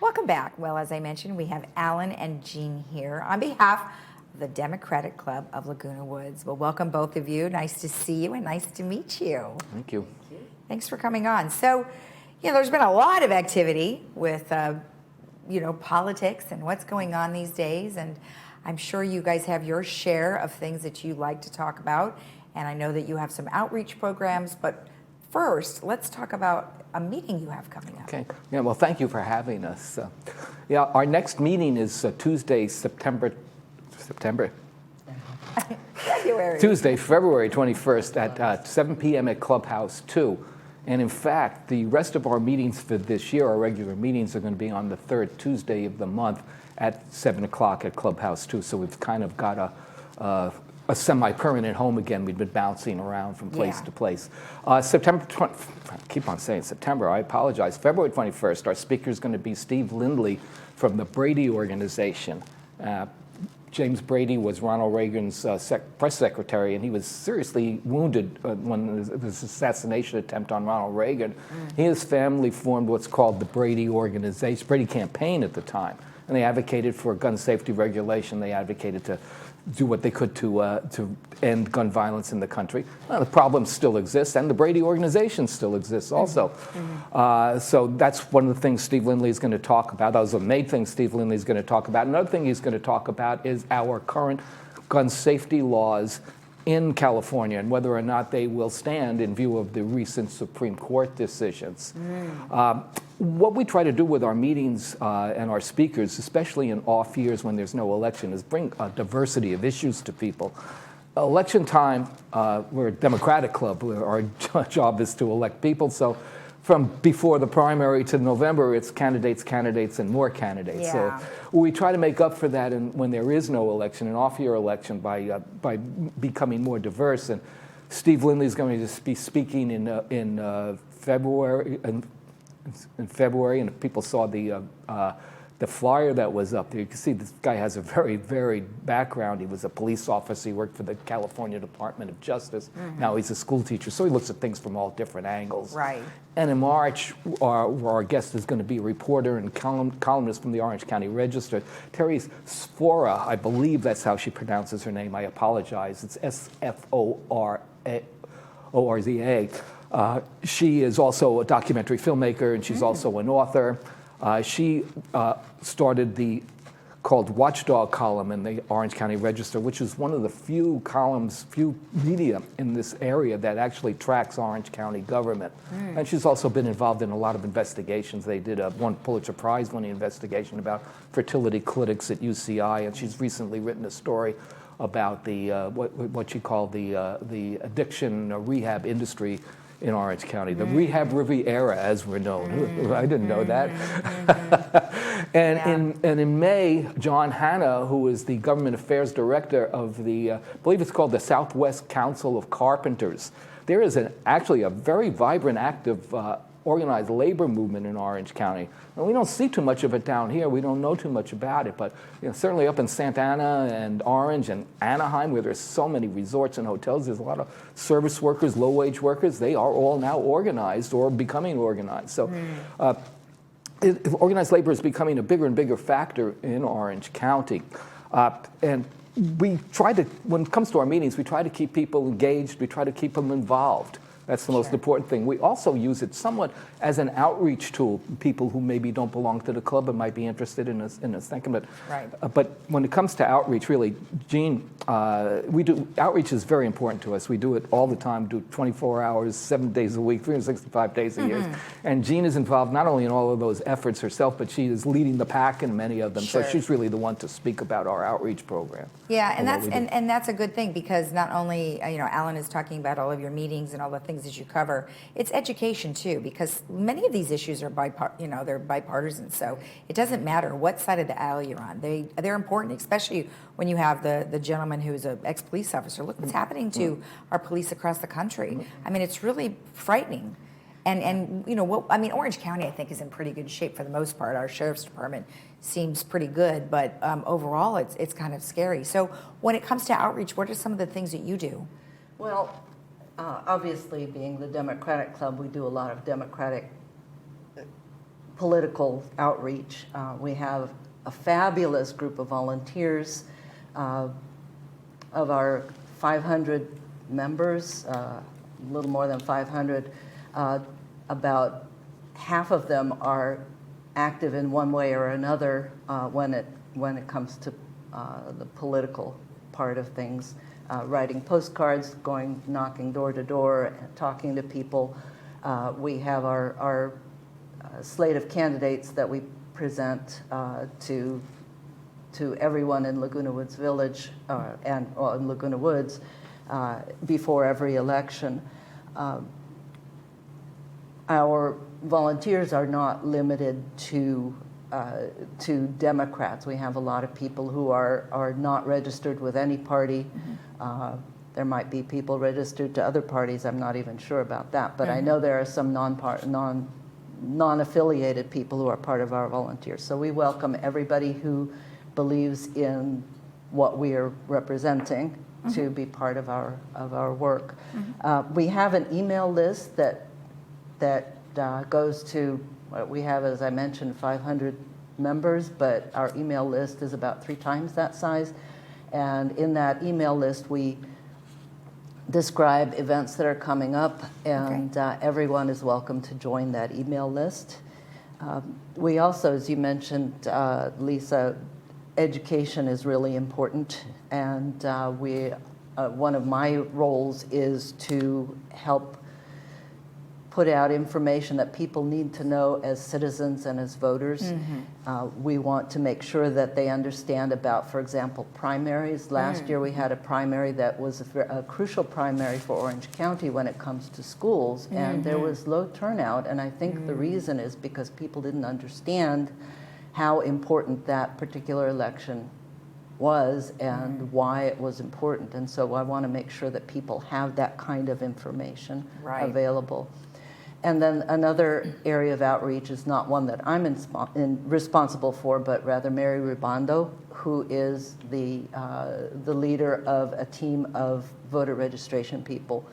Welcome back. Well, as I mentioned, we have Alan and Jean here on behalf of the Democratic Club of Laguna Woods. Well, welcome both of you. Nice to see you and nice to meet you. Thank you. Thanks for coming on. So, there's been a lot of activity with, politics and what's going on these days. And I'm sure you guys have your share of things that you like to talk about. And I know that you have some outreach programs. But first, let's talk about a meeting you have coming up. Okay. Yeah, well, thank you for having us. Our next meeting is Tuesday, February 21st at 7 p.m. at Clubhouse 2. And in fact, the rest of our meetings for this year, our regular meetings, are going to be on the third Tuesday of the month at 7 o'clock at Clubhouse 2. So we've kind of got a semi-permanent home again. We've been bouncing around from place to place. September 20, I keep on saying September, I apologize. February 21st, our speaker is going to be Steve Lindley from the Brady Organization. James Brady was Ronald Reagan's press secretary, and he was seriously wounded when there was an assassination attempt on Ronald Reagan. He and his family formed what's called the Brady Organization, Brady Campaign at the time, and they advocated for gun safety regulation. They advocated to do what they could to end gun violence in the country. Well, the problem still exists, and the Brady Organization still exists also. So that's one of the things Steve Lindley is going to talk about. That was the main thing Steve Lindley is going to talk about. Another thing he's going to talk about is our current gun safety laws in California and whether or not they will stand in view of the recent Supreme Court decisions. What we try to do with our meetings and our speakers, especially in off years when there's no election, is bring a diversity of issues to people. Election time, we're a Democratic club. Our job is to elect people. So from before the primary to November, it's candidates, and more candidates. So we try to make up for that when there is no election, an off-year election, by becoming more diverse. And Steve Lindley is going to be speaking in February. In February, and if people saw the flyer that was up there, you can see this guy has a very varied background. He was a police officer. He worked for the California Department of Justice. Now he's a school teacher, so he looks at things from all different angles. Right. And in March, our guest is going to be a reporter and columnist from the Orange County Register, Terry Sforza. I believe that's how she pronounces her name. I apologize. It's Sforza. She is also a documentary filmmaker, and she's also an author. She started the called Watchdog column in the Orange County Register, which is one of the few media in this area that actually tracks Orange County government. And she's also been involved in a lot of investigations. They did one Pulitzer Prize-winning investigation about fertility clinics at UCI, and she's recently written a story about the what she called the addiction rehab industry in Orange County, the Rehab Riviera, as we're known. I didn't know that. And in May, John Hanna, who is the government affairs director of I believe it's called the Southwest Council of Carpenters. There is actually a very vibrant, active organized labor movement in Orange County. And we don't see too much of it down here. We don't know too much about it, but certainly up in Santa Ana and Orange and Anaheim, where there's so many resorts and hotels, there's a lot of service workers, low-wage workers. They are all now organized or becoming organized. So organized labor is becoming a bigger and bigger factor in Orange County. And we try to, when it comes to our meetings, we try to keep people engaged. We try to keep them involved. That's the most important thing. We also use it somewhat as an outreach tool. People who maybe don't belong to the club but might be interested in us thinking. But when it comes to outreach, really, Jean, outreach is very important to us. We do it all the time. Do 24 hours, 7 days a week, 365 days a year. And Jean is involved not only in all of those efforts herself, but she is leading the pack in many of them. So she's really the one to speak about our outreach program. Yeah, and that's a good thing, because not only Alan is talking about all of your meetings and all the things that you cover, it's education too, because many of these issues are they're bipartisan. So it doesn't matter what side of the aisle you're on. They're important, especially when you have the gentleman who's an ex-police officer. Look what's happening to our police across the country. I mean, it's really frightening. And Orange County, I think, is in pretty good shape for the most part. Our sheriff's department seems pretty good, but overall, it's kind of scary. So when it comes to outreach, what are some of the things that you do? Well, obviously, being the Democratic Club, we do a lot of Democratic political outreach. We have a fabulous group of volunteers. Of our 500 members, a little more than 500, about half of them are active in one way or another when it comes to the political part of things, writing postcards, going knocking door to door, talking to people. We have our slate of candidates that we present to everyone in Laguna Woods Village and in Laguna Woods before every election. Our volunteers are not limited to Democrats. We have a lot of people who are not registered with any party. There might be people registered to other parties. I'm not even sure about that, but I know there are some non-affiliated people who are part of our volunteers. So we welcome everybody who believes in what we are representing to be part of our work. We have an email list that goes to, we have, as I mentioned, 500 members, but our email list is about 3 times that size. And in that email list, we describe events that are coming up, and everyone is welcome to join that email list. We also, as you mentioned, Lisa, education is really important, and one of my roles is to help put out information that people need to know as citizens and as voters. We want to make sure that they understand about, for example, primaries. Last year we had a primary that was a crucial primary for Orange County when it comes to schools, and there was low turnout, and I think the reason is because people didn't understand how important that particular election was and why it was important. And so I want to make sure that people have that kind of information available. And then another area of outreach is not one that I'm responsible for, but rather Mary Ribando, who is the leader of a team of voter registration people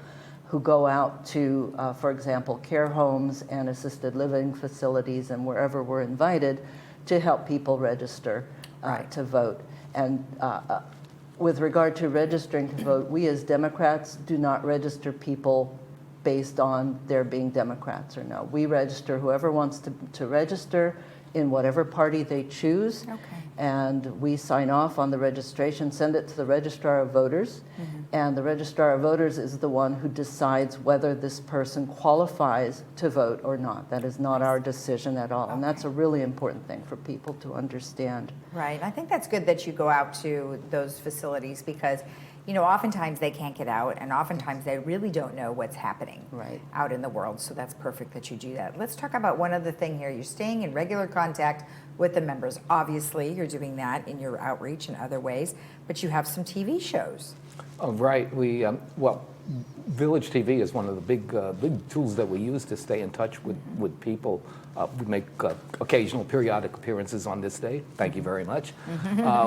who go out to, for example, care homes and assisted living facilities and wherever we're invited to help people register to vote. And with regard to registering to vote, we as Democrats do not register people based on their being Democrats or no. We register whoever wants to register in whatever party they choose. And we sign off on the registration, send it to the Registrar of Voters, and the Registrar of Voters is the one who decides whether this person qualifies to vote or not. That is not our decision at all, and that's a really important thing for people to understand. Right, I think that's good that you go out to those facilities because, you know, oftentimes they can't get out, and oftentimes they really don't know what's happening out in the world, so that's perfect that you do that. Let's talk about one other thing here. You're staying in regular contact with the members. Obviously, you're doing that in your outreach and other ways, but you have some TV shows. Right. We, well, Village TV is one of the big tools that we use to stay in touch with people. We make occasional periodic appearances on this day. Thank you very much.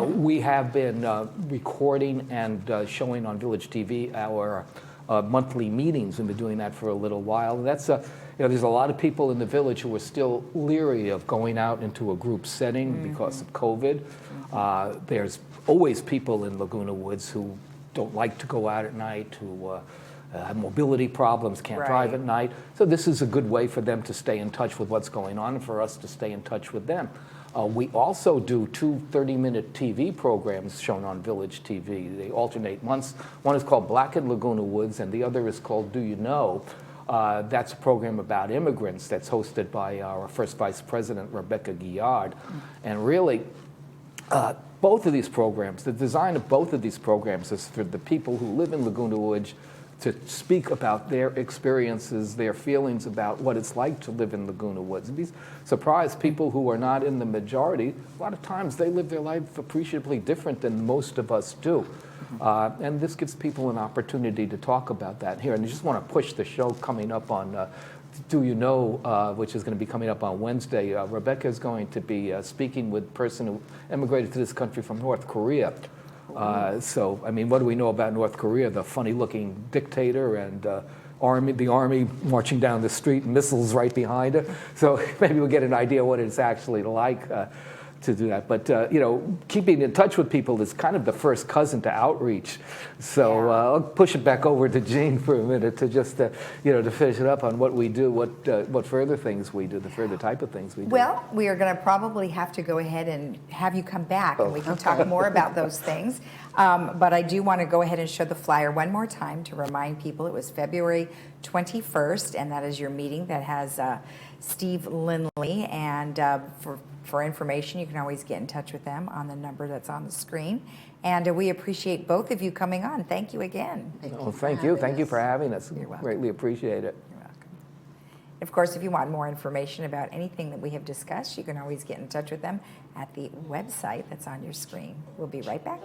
We have been recording and showing on Village TV our monthly meetings. We've been doing that for a little while. That's you know, there's a lot of people in the village who are still leery of going out into a group setting because of COVID. There's always people in Laguna Woods who don't like to go out at night, who have mobility problems, can't drive at night. So this is a good way for them to stay in touch with what's going on and for us to stay in touch with them. We also do 2 30-minute TV programs shown on Village TV. They alternate months. One is called Black in Laguna Woods, and the other is called Do You Know? That's a program about immigrants that's hosted by our first Vice President, Rebecca Guillard. And really, both of these programs, the design of both of these programs is for the people who live in Laguna Woods to speak about their experiences, their feelings about what it's like to live in Laguna Woods. And be surprised, people who are not in the majority, a lot of times they live their life appreciably different than most of us do. And this gives people an opportunity to talk about that here. And I just want to push the show coming up on Do You Know, which is going to be coming up on Wednesday. Rebecca is going to be speaking with a person who emigrated to this country from North Korea. So, I mean, what do we know about North Korea? The funny-looking dictator and the army marching down the street and missiles right behind it. So maybe we'll get an idea what it's actually like to do that. But, keeping in touch with people is kind of the first cousin to outreach. So I'll push it back over to Jean for a minute to just, to finish it up on what we do, what further things we do, the further type of things we do. Well, we are going to probably have to go ahead and have you come back, and we can talk more about those things. But I do want to go ahead and show the flyer one more time to remind people it was February 21st, and that is your meeting that has Steve Lindley. And for information, you can always get in touch with them on the number that's on the screen. And we appreciate both of you coming on. Thank you again. Thank you. Thank you for having us. You're welcome. Greatly appreciate it. You're welcome. Of course, if you want more information about anything that we have discussed, you can always get in touch with them at the website that's on your screen. We'll be right back.